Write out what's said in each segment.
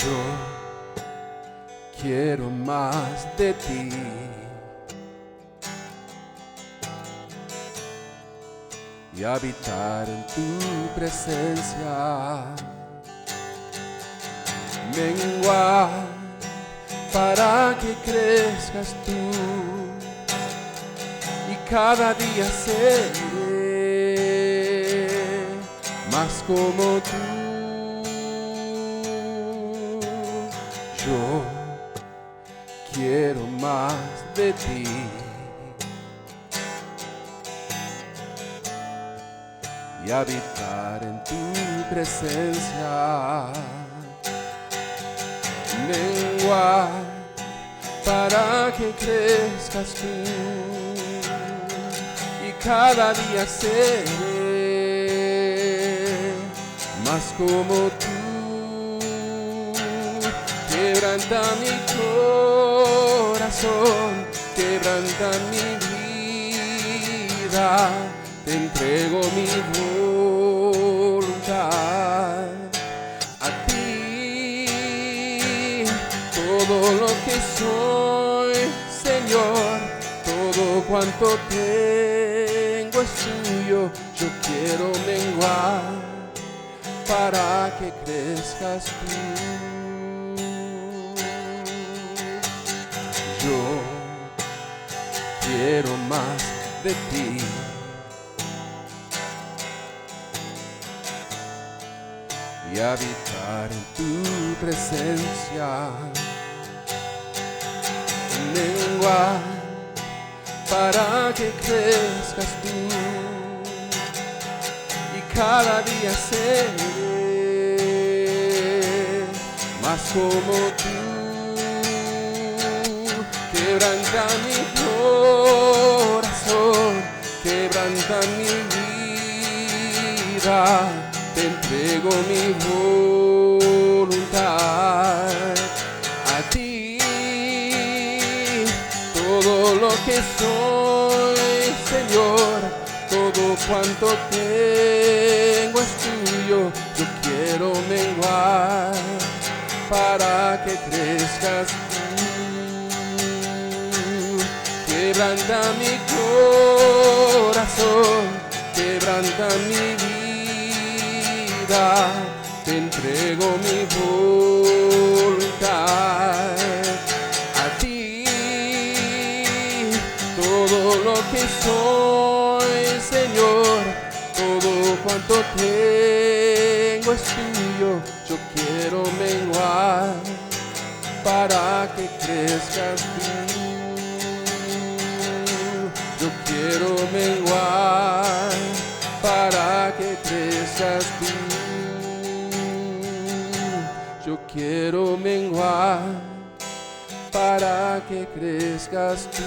Yo quiero más de ti. Y habitar en tu presencia. Menguar para que crezcas tú. Y cada día seré más como tú. Yo quiero más de ti. Y habitar en tu presencia. Menguar para que crezcas tú. Y cada día seré más como tú. Quebranta mi corazón, quebranta mi vida. Te entrego mi voluntad a ti. Todo lo que soy, Señor, todo cuanto tengo es tuyo. Yo quiero menguar para que crezcas tú. Yo quiero más de ti. Y habitar en tu presencia. Menguar para que crezcas tú. Y cada día seré más como tú. Quebranta mi corazón, quebranta mi vida. Te entrego mi voluntad a ti. Todo lo que soy, Señor, todo cuanto tengo es tuyo. Yo quiero menguar para que crezcas tú. Quebranta mi corazón, quebranta mi vida. Te entrego mi voluntad a ti. Todo lo que soy, Señor, todo cuanto tengo es tuyo. Yo quiero menguar para que crezcas tú. Yo quiero menguar para que crezcas tú. Yo quiero menguar para que crezcas tú.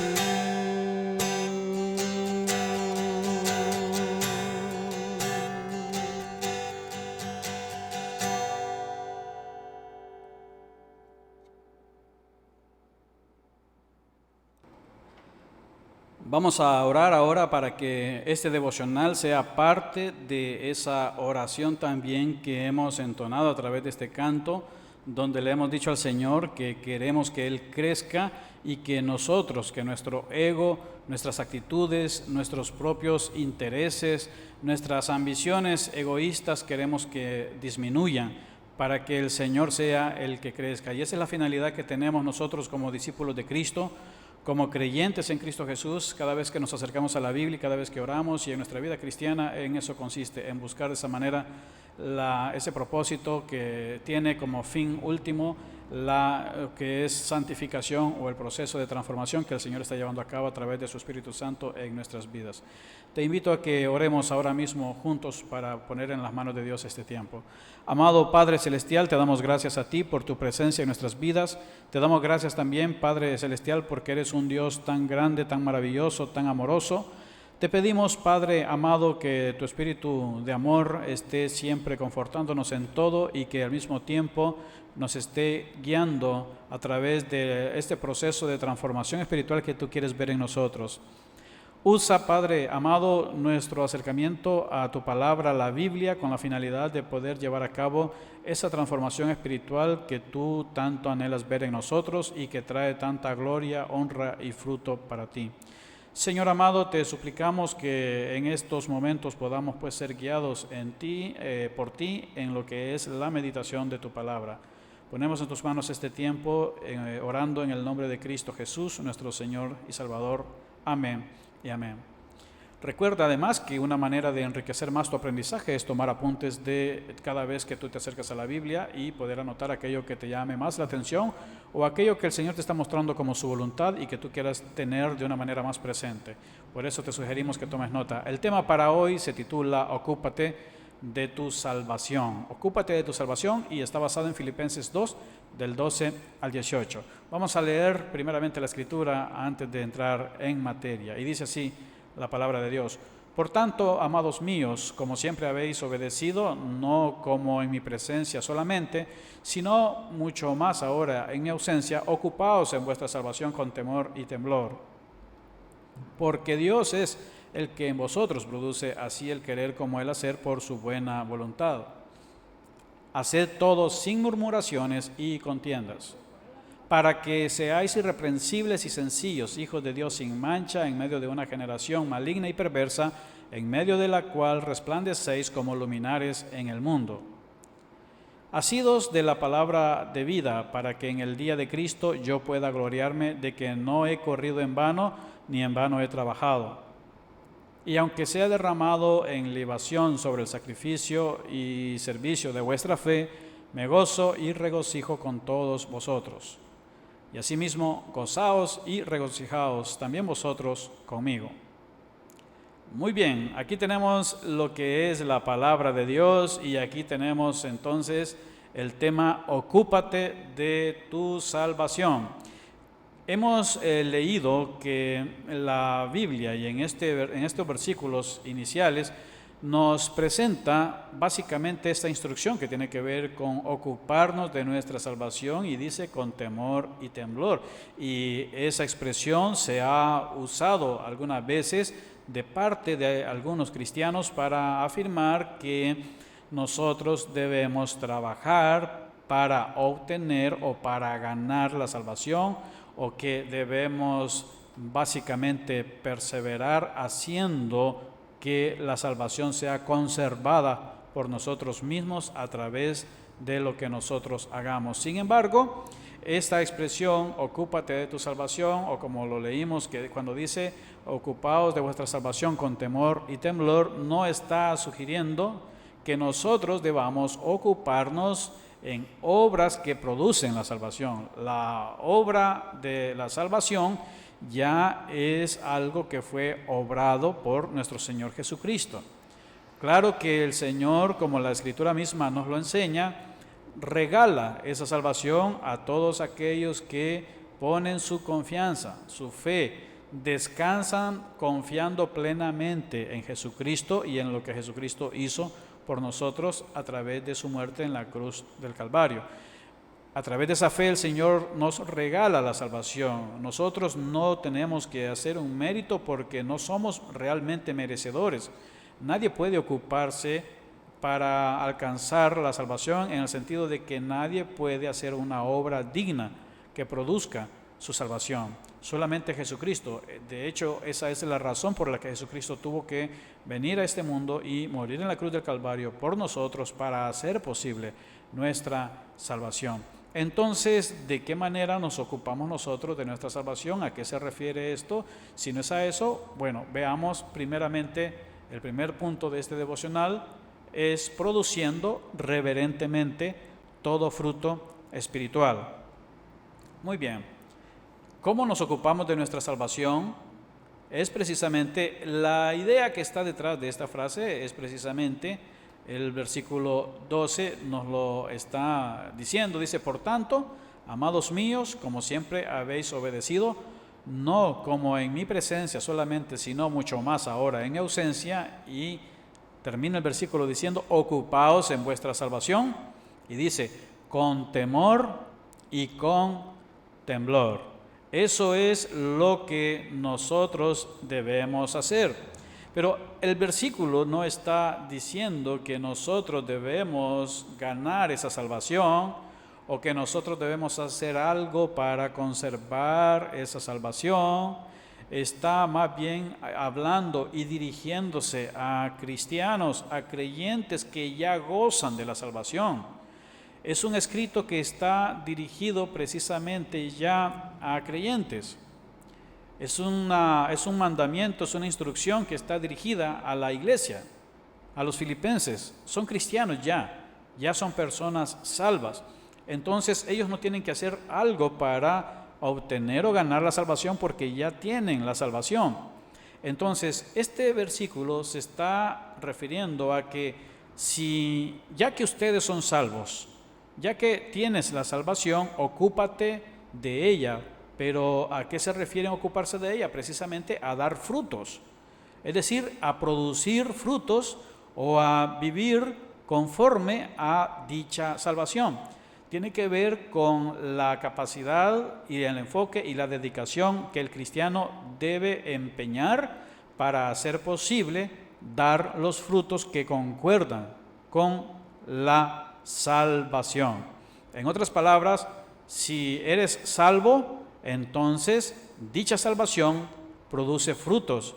Vamos a orar ahora para que este devocional sea parte de esa oración también que hemos entonado a través de este canto, donde le hemos dicho al Señor que queremos que Él crezca y que nosotros, que nuestro ego, nuestras actitudes, nuestros propios intereses, nuestras ambiciones egoístas queremos que disminuyan para que el Señor sea el que crezca. Y esa es la finalidad que tenemos nosotros como discípulos de Cristo, como creyentes en Cristo Jesús. Cada vez que nos acercamos a la Biblia, cada vez que oramos y en nuestra vida cristiana, en eso consiste, en buscar de esa manera ese propósito que tiene como fin último que es santificación o el proceso de transformación que el Señor está llevando a cabo a través de su Espíritu Santo en nuestras vidas. Te invito a que oremos ahora mismo juntos para poner en las manos de Dios este tiempo. Amado Padre Celestial, te damos gracias a ti por tu presencia en nuestras vidas. Te damos gracias también, Padre Celestial, porque eres un Dios tan grande, tan maravilloso, tan amoroso. Te pedimos, Padre amado, que tu espíritu de amor esté siempre confortándonos en todo y que al mismo tiempo nos esté guiando a través de este proceso de transformación espiritual que tú quieres ver en nosotros. Usa, Padre amado, nuestro acercamiento a tu palabra, la Biblia, con la finalidad de poder llevar a cabo esa transformación espiritual que tú tanto anhelas ver en nosotros y que trae tanta gloria, honra y fruto para ti. Señor amado, te suplicamos que en estos momentos podamos pues ser guiados en ti, por ti, en lo que es la meditación de tu palabra. Ponemos en tus manos este tiempo, orando en el nombre de Cristo Jesús, nuestro Señor y Salvador. Amén y amén. Recuerda además que una manera de enriquecer más tu aprendizaje es tomar apuntes de cada vez que tú te acercas a la Biblia y poder anotar aquello que te llame más la atención o aquello que el Señor te está mostrando como su voluntad y que tú quieras tener de una manera más presente. Por eso te sugerimos que tomes nota. El tema para hoy se titula Ocúpate de tu salvación. Ocúpate de tu salvación y está basado en Filipenses 2, del 12 al 18. Vamos a leer primeramente la escritura antes de entrar en materia. Y dice así la palabra de Dios: Por tanto, amados míos, como siempre habéis obedecido, no como en mi presencia solamente, sino mucho más ahora en mi ausencia, ocupaos en vuestra salvación con temor y temblor. Porque Dios es el que en vosotros produce así el querer como el hacer por su buena voluntad. Haced todo sin murmuraciones y contiendas, para que seáis irreprensibles y sencillos, hijos de Dios sin mancha, en medio de una generación maligna y perversa, en medio de la cual resplandecéis como luminares en el mundo. Asidos de la palabra de vida, para que en el día de Cristo yo pueda gloriarme de que no he corrido en vano, ni en vano he trabajado. Y aunque sea derramado en libación sobre el sacrificio y servicio de vuestra fe, me gozo y regocijo con todos vosotros. Y asimismo, gozaos y regocijaos también vosotros conmigo. Muy bien, aquí tenemos lo que es la palabra de Dios y aquí tenemos entonces el tema Ocúpate de tu salvación. Hemos leído que la Biblia y en estos versículos iniciales nos presenta básicamente esta instrucción que tiene que ver con ocuparnos de nuestra salvación y dice con temor y temblor. Y esa expresión se ha usado algunas veces de parte de algunos cristianos para afirmar que nosotros debemos trabajar para obtener o para ganar la salvación, o que debemos básicamente perseverar haciendo que la salvación sea conservada por nosotros mismos a través de lo que nosotros hagamos. Sin embargo, esta expresión, ocúpate de tu salvación, o como lo leímos, que cuando dice ocupaos de vuestra salvación con temor y temblor, no está sugiriendo que nosotros debamos ocuparnos en obras que producen la salvación. La obra de la salvación ya es algo que fue obrado por nuestro Señor Jesucristo. Claro que el Señor, como la Escritura misma nos lo enseña, regala esa salvación a todos aquellos que ponen su confianza, su fe, descansan confiando plenamente en Jesucristo y en lo que Jesucristo hizo por nosotros a través de su muerte en la cruz del Calvario. A través de esa fe el Señor nos regala la salvación. Nosotros no tenemos que hacer un mérito porque no somos realmente merecedores. Nadie puede ocuparse para alcanzar la salvación en el sentido de que nadie puede hacer una obra digna que produzca su salvación. Solamente Jesucristo. De hecho, esa es la razón por la que Jesucristo tuvo que venir a este mundo y morir en la cruz del Calvario por nosotros para hacer posible nuestra salvación. Entonces, ¿de qué manera nos ocupamos nosotros de nuestra salvación? ¿A qué se refiere esto? Si no es a eso, bueno, veamos primeramente el primer punto de este devocional, es produciendo reverentemente todo fruto espiritual. Muy bien. ¿Cómo nos ocupamos de nuestra salvación? Es precisamente la idea que está detrás de esta frase, es precisamente el versículo 12 nos lo está diciendo. Dice, por tanto, amados míos, como siempre habéis obedecido, no como en mi presencia solamente, sino mucho más ahora en mi ausencia. Y termina el versículo diciendo, ocupaos en vuestra salvación. Y dice, con temor y con temblor. Eso es lo que nosotros debemos hacer. Pero el versículo no está diciendo que nosotros debemos ganar esa salvación o que nosotros debemos hacer algo para conservar esa salvación. Está más bien hablando y dirigiéndose a cristianos, a creyentes que ya gozan de la salvación. Es un escrito que está dirigido precisamente ya a creyentes. Es un mandamiento, es una instrucción que está dirigida a la iglesia, a los filipenses. Son cristianos ya son personas salvas. Entonces ellos no tienen que hacer algo para obtener o ganar la salvación porque ya tienen la salvación. Entonces este versículo se está refiriendo a que ya que ustedes son salvos, ya que tienes la salvación, ocúpate de ella. Pero ¿a qué se refiere ocuparse de ella? Precisamente a dar frutos, es decir, a producir frutos o a vivir conforme a dicha salvación. Tiene que ver con la capacidad y el enfoque y la dedicación que el cristiano debe empeñar para hacer posible dar los frutos que concuerdan con la salvación. En otras palabras, si eres salvo, entonces dicha salvación produce frutos.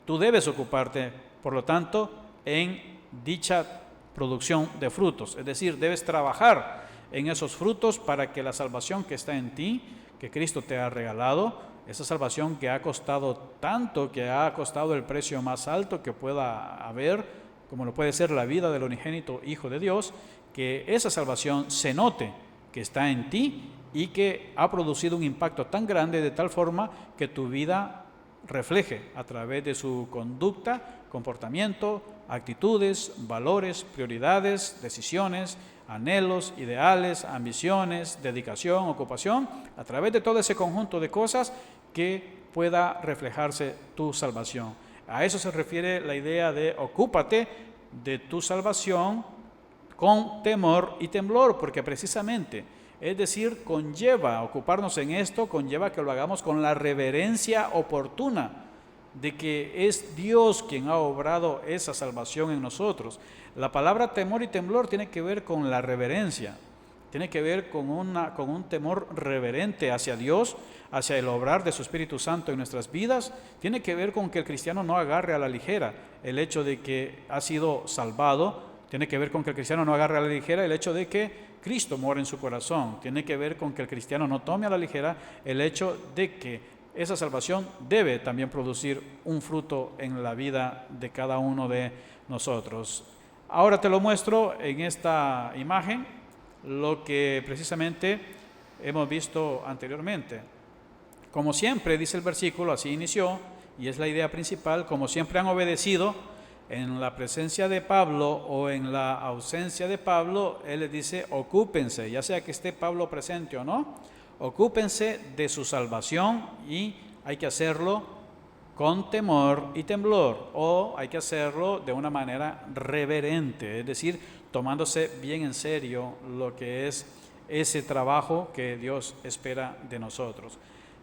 Tú debes ocuparte, por lo tanto, en dicha producción de frutos. Es decir, debes trabajar en esos frutos para que la salvación que está en ti, que Cristo te ha regalado, esa salvación que ha costado tanto, que ha costado el precio más alto que pueda haber, como lo puede ser la vida del unigénito Hijo de Dios, que esa salvación se note que está en ti y que ha producido un impacto tan grande de tal forma que tu vida refleje a través de su conducta, comportamiento, actitudes, valores, prioridades, decisiones, anhelos, ideales, ambiciones, dedicación, ocupación, a través de todo ese conjunto de cosas que pueda reflejarse tu salvación. A eso se refiere la idea de ocúpate de tu salvación con temor y temblor, porque precisamente, es decir, conlleva ocuparnos en esto, conlleva que lo hagamos con la reverencia oportuna de que es Dios quien ha obrado esa salvación en nosotros. La palabra temor y temblor tiene que ver con la reverencia, tiene que ver con un temor reverente hacia Dios, hacia el obrar de su Espíritu Santo en nuestras vidas. Tiene que ver con que el cristiano no agarre a la ligera el hecho de que ha sido salvado. Tiene que ver con que el cristiano no agarre a la ligera el hecho de que Cristo mora en su corazón. Tiene que ver con que el cristiano no tome a la ligera el hecho de que esa salvación debe también producir un fruto en la vida de cada uno de nosotros. Ahora te lo muestro en esta imagen, lo que precisamente hemos visto anteriormente. Como siempre, dice el versículo, así inició, y es la idea principal, como siempre han obedecido, en la presencia de Pablo o en la ausencia de Pablo, él les dice, ocúpense, ya sea que esté Pablo presente o no, ocúpense de su salvación y hay que hacerlo con temor y temblor, o hay que hacerlo de una manera reverente, es decir, tomándose bien en serio lo que es ese trabajo que Dios espera de nosotros.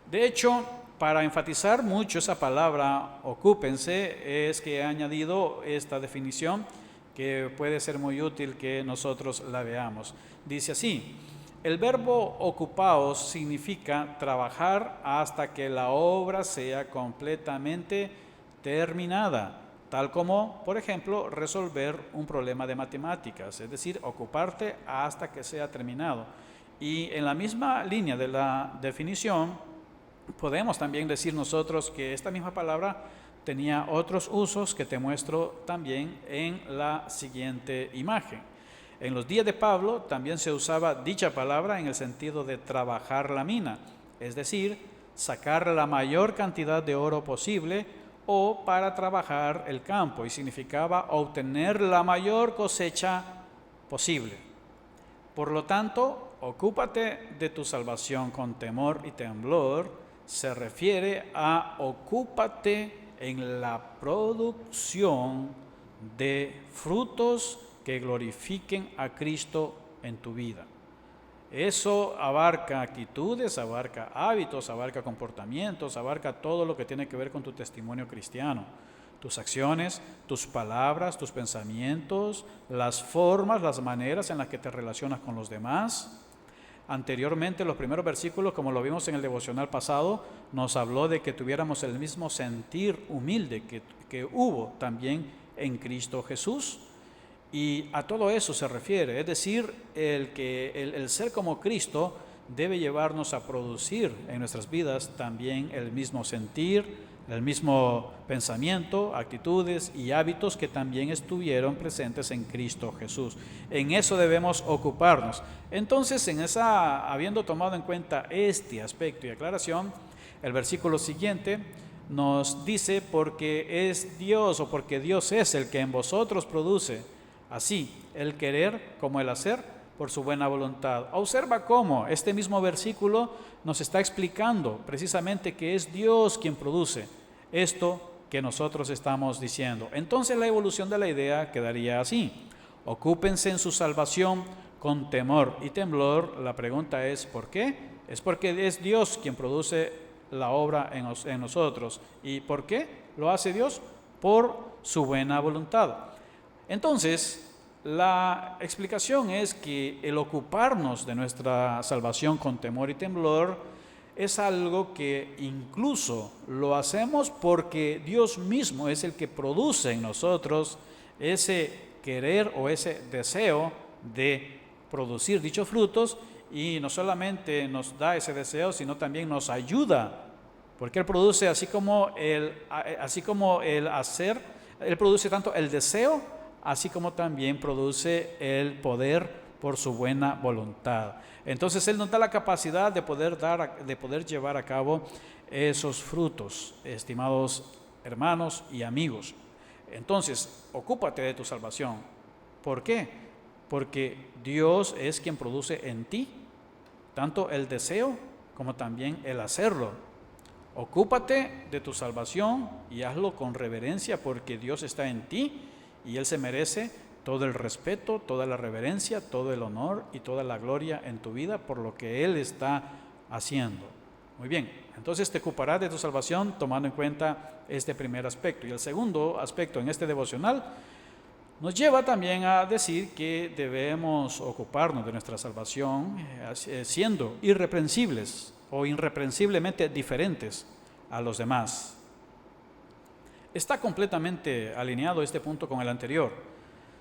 De hecho, para enfatizar mucho esa palabra, ocúpense, es que he añadido esta definición que puede ser muy útil que nosotros la veamos. Dice así, el verbo ocupaos significa trabajar hasta que la obra sea completamente terminada, tal como, por ejemplo, resolver un problema de matemáticas, es decir, ocuparte hasta que sea terminado. Y en la misma línea de la definición, podemos también decir nosotros que esta misma palabra tenía otros usos que te muestro también en la siguiente imagen. En los días de Pablo también se usaba dicha palabra en el sentido de trabajar la mina, es decir, sacar la mayor cantidad de oro posible o para trabajar el campo, y significaba obtener la mayor cosecha posible. Por lo tanto, ocúpate de tu salvación con temor y temblor, se refiere a ocúpate en la producción de frutos que glorifiquen a Cristo en tu vida. Eso abarca actitudes, abarca hábitos, abarca comportamientos, abarca todo lo que tiene que ver con tu testimonio cristiano. Tus acciones, tus palabras, tus pensamientos, las formas, las maneras en las que te relacionas con los demás. Anteriormente, los primeros versículos, como lo vimos en el devocional pasado, nos habló de que tuviéramos el mismo sentir humilde que hubo también en Cristo Jesús. Y a todo eso se refiere, es decir, el ser como Cristo debe llevarnos a producir en nuestras vidas también el mismo sentir, el mismo pensamiento, actitudes y hábitos que también estuvieron presentes en Cristo Jesús. En eso debemos ocuparnos. Entonces, habiendo tomado en cuenta este aspecto y aclaración, el versículo siguiente nos dice: porque es Dios, o porque Dios es el que en vosotros produce así el querer como el hacer por su buena voluntad. Observa cómo este mismo versículo nos está explicando precisamente que es Dios quien produce esto que nosotros estamos diciendo. Entonces la evolución de la idea quedaría así: ocúpense en su salvación con temor y temblor. La pregunta es ¿por qué? Es porque es Dios quien produce la obra en nosotros. ¿Y por qué lo hace Dios? Por su buena voluntad. Entonces, la explicación es que el ocuparnos de nuestra salvación con temor y temblor es algo que incluso lo hacemos porque Dios mismo es el que produce en nosotros ese querer o ese deseo de producir dichos frutos, y no solamente nos da ese deseo, sino también nos ayuda, porque Él produce así como el hacer, Él produce tanto el deseo así como también produce el poder por su buena voluntad. Entonces Él nos da la capacidad de poder llevar a cabo esos frutos, estimados hermanos y amigos. Entonces, ocúpate de tu salvación. ¿Por qué? Porque Dios es quien produce en ti tanto el deseo como también el hacerlo. Ocúpate de tu salvación y hazlo con reverencia, porque Dios está en ti y Él se merece todo el respeto, toda la reverencia, todo el honor y toda la gloria en tu vida por lo que Él está haciendo. Muy bien, entonces te ocuparás de tu salvación tomando en cuenta este primer aspecto. Y el segundo aspecto en este devocional nos lleva también a decir que debemos ocuparnos de nuestra salvación siendo irreprensibles o irreprensiblemente diferentes a los demás. Está completamente alineado este punto con el anterior.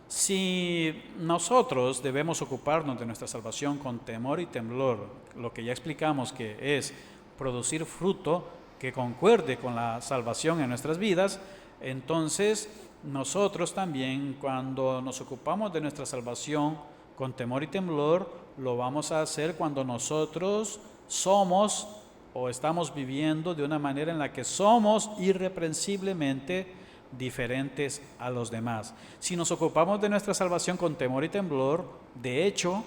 Si nosotros debemos ocuparnos de nuestra salvación con temor y temblor, lo que ya explicamos que es producir fruto que concuerde con la salvación en nuestras vidas, entonces nosotros también, cuando nos ocupamos de nuestra salvación con temor y temblor, lo vamos a hacer cuando nosotros somos o estamos viviendo de una manera en la que somos irreprensiblemente diferentes a los demás. Si nos ocupamos de nuestra salvación con temor y temblor, de hecho,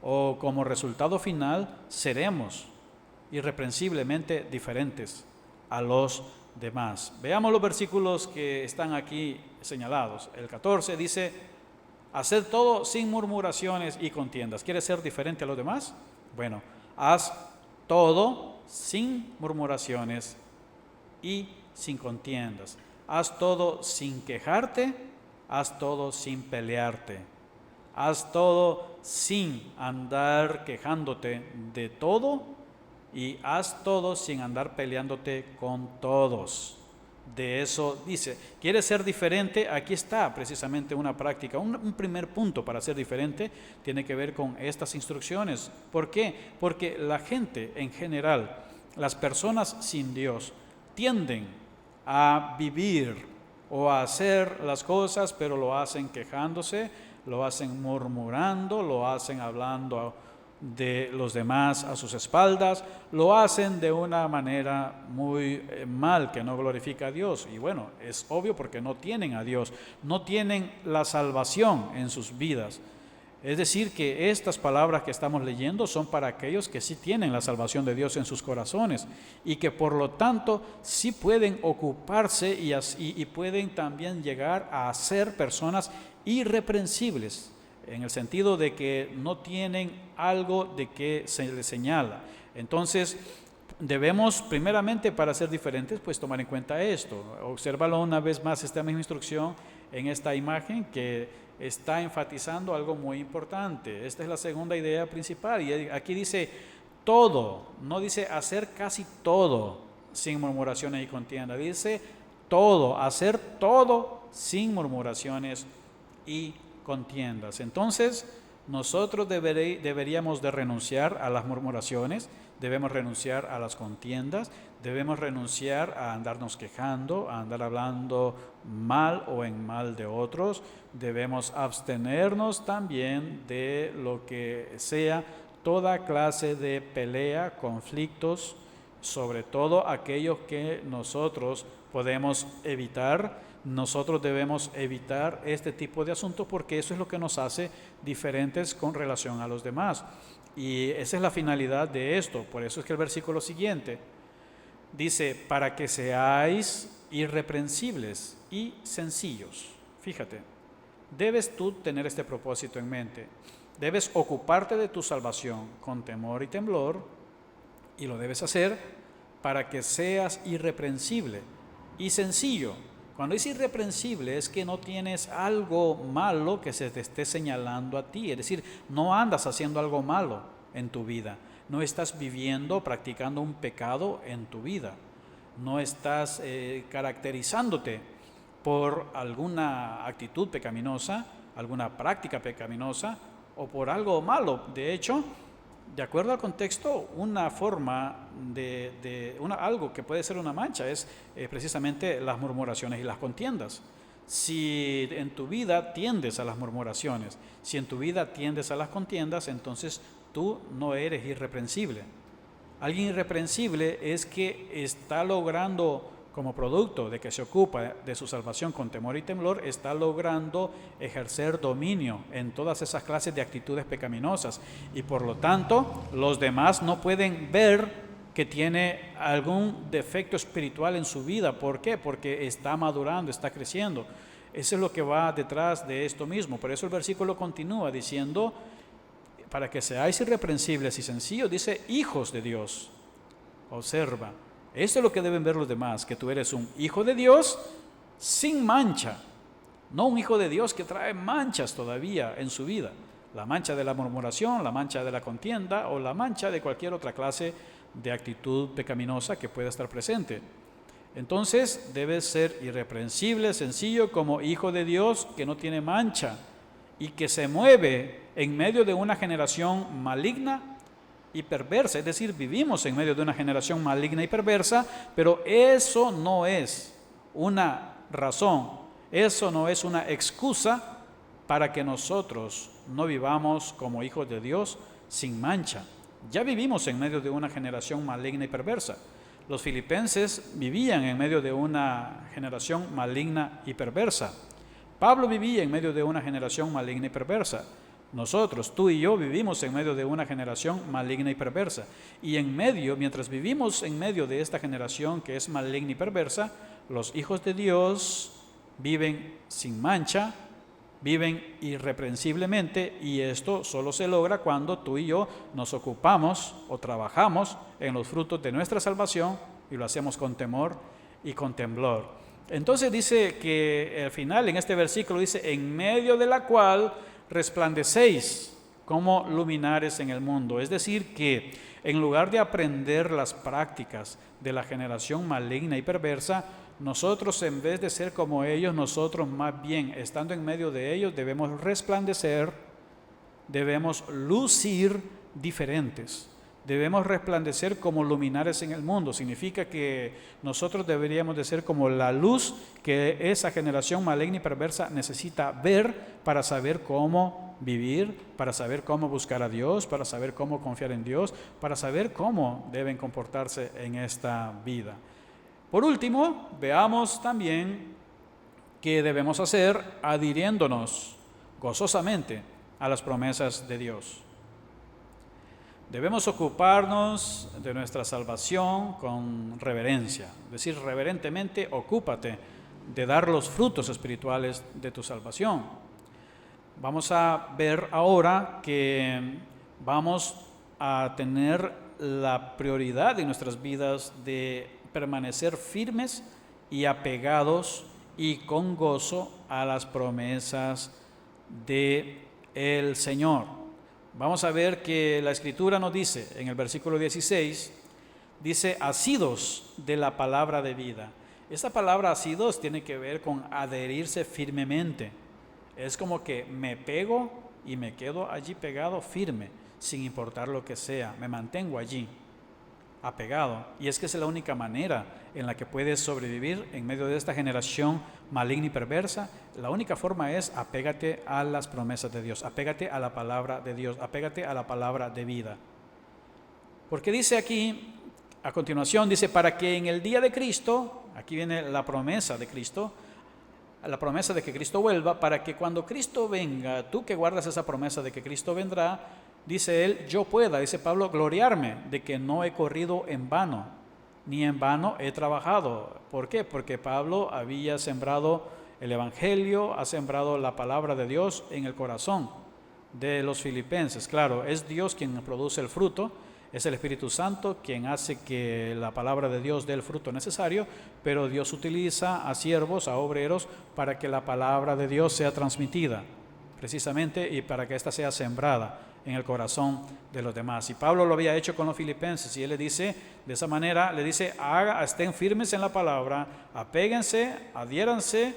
o como resultado final, seremos irreprensiblemente diferentes a los demás. Veamos los versículos que están aquí señalados. El 14 dice: haced todo sin murmuraciones y contiendas. ¿Quieres ser diferente a los demás? Bueno, haz todo sin murmuraciones y sin contiendas. Haz todo sin quejarte, haz todo sin pelearte. Haz todo sin andar quejándote de todo y haz todo sin andar peleándote con todos. De eso dice. ¿Quieres ser diferente? Aquí está precisamente una práctica. Un primer punto para ser diferente tiene que ver con estas instrucciones. ¿Por qué? Porque la gente en general, las personas sin Dios, tienden a vivir o a hacer las cosas, pero lo hacen quejándose, lo hacen murmurando, lo hacen hablando de los demás a sus espaldas, lo hacen de una manera muy mal, que no glorifica a Dios. Y bueno, es obvio porque no tienen a Dios, no tienen la salvación en sus vidas. Es decir, que estas palabras que estamos leyendo son para aquellos que sí tienen la salvación de Dios en sus corazones y que por lo tanto sí pueden ocuparse y pueden también llegar a ser personas irreprensibles en el sentido de que no tienen algo de que se les señala. Entonces, debemos primeramente, para ser diferentes, pues tomar en cuenta esto. Obsérvalo una vez más, esta misma instrucción en esta imagen que está enfatizando algo muy importante. Esta es la segunda idea principal, y aquí dice todo, no dice hacer casi todo sin murmuraciones y contiendas, dice todo, hacer todo sin murmuraciones y contiendas. Entonces, nosotros deberíamos de renunciar a las murmuraciones, debemos renunciar a las contiendas, debemos renunciar a andarnos quejando, a andar hablando mal o en mal de otros, debemos abstenernos también de lo que sea toda clase de pelea, conflictos, sobre todo aquellos que nosotros podemos evitar. Nosotros debemos evitar este tipo de asuntos porque eso es lo que nos hace diferentes con relación a los demás. Y esa es la finalidad de esto. Por eso es que el versículo siguiente dice, para que seáis irreprensibles y sencillos. Fíjate, debes tú tener este propósito en mente. Debes ocuparte de tu salvación con temor y temblor, y lo debes hacer para que seas irreprensible y sencillo. Cuando es irreprensible es que no tienes algo malo que se te esté señalando a ti, es decir, no andas haciendo algo malo en tu vida, no estás viviendo, practicando un pecado en tu vida, no estás caracterizándote por alguna actitud pecaminosa, alguna práctica pecaminosa o por algo malo. De hecho, de acuerdo al contexto, una forma algo que puede ser una mancha es precisamente las murmuraciones y las contiendas. Si en tu vida tiendes a las murmuraciones, si en tu vida tiendes a las contiendas, entonces tú no eres irreprensible. Alguien irreprensible es que está logrando, como producto de que se ocupa de su salvación con temor y temblor, está logrando ejercer dominio en todas esas clases de actitudes pecaminosas, y por lo tanto los demás no pueden ver que tiene algún defecto espiritual en su vida. ¿Por qué? Porque está madurando, está creciendo. Eso es lo que va detrás de esto mismo. Por eso el versículo continúa diciendo, para que seáis irreprensibles y sencillos, dice hijos de Dios. Observa, esto es lo que deben ver los demás, que tú eres un hijo de Dios sin mancha, no un hijo de Dios que trae manchas todavía en su vida, la mancha de la murmuración, la mancha de la contienda o la mancha de cualquier otra clase de actitud pecaminosa que pueda estar presente. Entonces debes ser irreprensible, sencillo, como hijo de Dios que no tiene mancha y que se mueve en medio de una generación maligna y perversa. Es decir, vivimos en medio de una generación maligna y perversa, pero eso no es una razón, eso no es una excusa para que nosotros no vivamos como hijos de Dios sin mancha. Ya vivimos en medio de una generación maligna y perversa. Los filipenses vivían en medio de una generación maligna y perversa. Pablo vivía en medio de una generación maligna y perversa. Nosotros, tú y yo, vivimos en medio de una generación maligna y perversa. Y mientras vivimos en medio de esta generación que es maligna y perversa, los hijos de Dios viven sin mancha, viven irreprensiblemente, y esto solo se logra cuando tú y yo nos ocupamos o trabajamos en los frutos de nuestra salvación y lo hacemos con temor y con temblor. Entonces dice que al final en este versículo dice, en medio de la cual resplandecéis como luminares en el mundo. Es decir, que en lugar de aprender las prácticas de la generación maligna y perversa, nosotros, en vez de ser como ellos, nosotros más bien, estando en medio de ellos, debemos resplandecer, debemos lucir diferentes, debemos resplandecer como luminares en el mundo. Significa que nosotros deberíamos de ser como la luz que esa generación maligna y perversa necesita ver para saber cómo vivir, para saber cómo buscar a Dios, para saber cómo confiar en Dios, para saber cómo deben comportarse en esta vida. Por último, veamos también qué debemos hacer adhiriéndonos gozosamente a las promesas de Dios. Debemos ocuparnos de nuestra salvación con reverencia, es decir, reverentemente ocúpate de dar los frutos espirituales de tu salvación. Vamos a ver ahora que vamos a tener la prioridad en nuestras vidas de permanecer firmes y apegados y con gozo a las promesas del Señor. Vamos a ver que la Escritura nos dice en el versículo 16, dice, asidos de la palabra de vida. Esta palabra asidos tiene que ver con adherirse firmemente. Es como que me pego y me quedo allí pegado firme, sin importar lo que sea, me mantengo allí, apegado. Y es que es la única manera en la que puedes sobrevivir en medio de esta generación maligna y perversa. La única forma es apégate a las promesas de Dios, apégate a la palabra de Dios, apégate a la palabra de vida. Porque dice aquí, a continuación, dice, para que en el día de Cristo, aquí viene la promesa de Cristo, la promesa de que Cristo vuelva, para que cuando Cristo venga, tú que guardas esa promesa de que Cristo vendrá, dice él, yo pueda, dice Pablo, gloriarme de que no he corrido en vano, ni en vano he trabajado. ¿Por qué? Porque Pablo había sembrado el Evangelio, ha sembrado la palabra de Dios en el corazón de los filipenses. Claro, es Dios quien produce el fruto, es el Espíritu Santo quien hace que la palabra de Dios dé el fruto necesario, pero Dios utiliza a siervos, a obreros, para que la palabra de Dios sea transmitida, precisamente, y para que ésta sea sembrada en el corazón de los demás. Y Pablo lo había hecho con los filipenses, y él le dice, de esa manera, le dice, estén firmes en la palabra, apéguense, adhiéranse,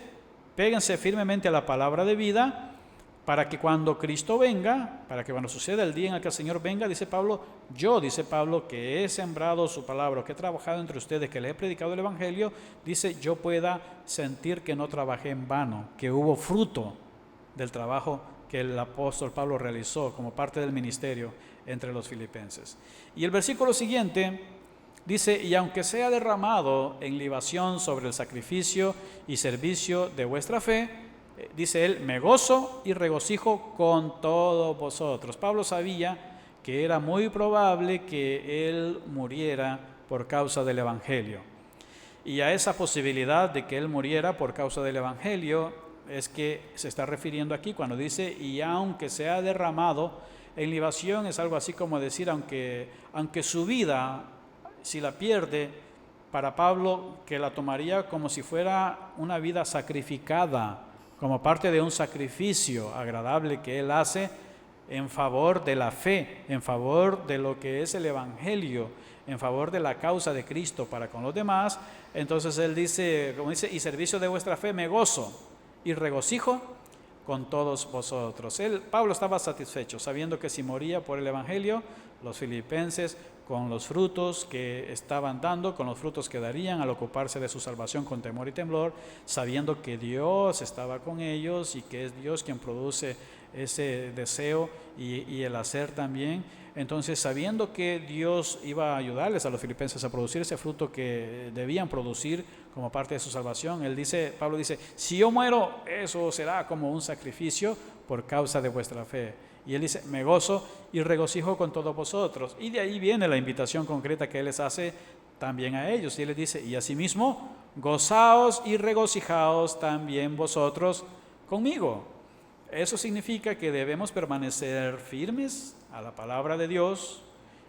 péguense firmemente a la palabra de vida, para que cuando Cristo venga, para que cuando suceda el día en el que el Señor venga, dice Pablo, que he sembrado su palabra, que he trabajado entre ustedes, que les he predicado el Evangelio, dice, yo pueda sentir que no trabajé en vano, que hubo fruto del trabajo que el apóstol Pablo realizó como parte del ministerio entre los filipenses. Y el versículo siguiente dice, y aunque sea derramado en libación sobre el sacrificio y servicio de vuestra fe, dice él, me gozo y regocijo con todos vosotros. Pablo sabía que era muy probable que él muriera por causa del Evangelio. Y a esa posibilidad de que él muriera por causa del Evangelio es que se está refiriendo aquí cuando dice, y aunque sea derramado en libación, es algo así como decir, aunque su vida, si la pierde, para Pablo, que la tomaría como si fuera una vida sacrificada, como parte de un sacrificio agradable que él hace en favor de la fe, en favor de lo que es el Evangelio, en favor de la causa de Cristo para con los demás. Entonces él dice, como dice, y servicio de vuestra fe me gozo y regocijo con todos vosotros. Pablo estaba satisfecho, sabiendo que si moría por el Evangelio, los filipenses, con los frutos que estaban dando, con los frutos que darían al ocuparse de su salvación con temor y temblor, sabiendo que Dios estaba con ellos y que es Dios quien produce ese deseo y el hacer también. Entonces, sabiendo que Dios iba a ayudarles a los filipenses a producir ese fruto que debían producir como parte de su salvación, Pablo dice, si yo muero, eso será como un sacrificio por causa de vuestra fe. Y él dice, me gozo y regocijo con todos vosotros. Y de ahí viene la invitación concreta que él les hace también a ellos. Y él les dice, y asimismo, gozaos y regocijaos también vosotros conmigo. Eso significa que debemos permanecer firmes a la palabra de Dios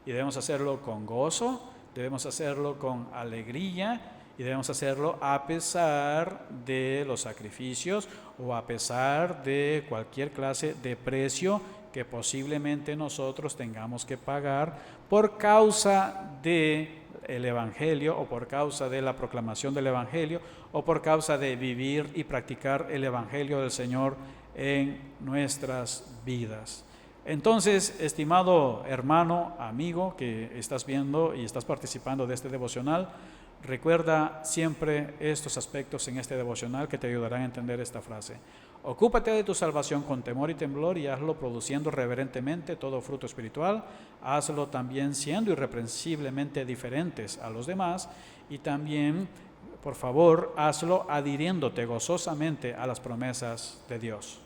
y debemos hacerlo con gozo, debemos hacerlo con alegría y debemos hacerlo a pesar de los sacrificios o a pesar de cualquier clase de precio que posiblemente nosotros tengamos que pagar por causa del Evangelio o por causa de la proclamación del Evangelio o por causa de vivir y practicar el Evangelio del Señor en nuestras vidas. Entonces, estimado hermano, amigo que estás viendo y estás participando de este devocional, recuerda siempre estos aspectos en este devocional que te ayudarán a entender esta frase. Ocúpate de tu salvación con temor y temblor y hazlo produciendo reverentemente todo fruto espiritual. Hazlo también siendo irreprensiblemente diferentes a los demás y también, por favor, hazlo adhiriéndote gozosamente a las promesas de Dios.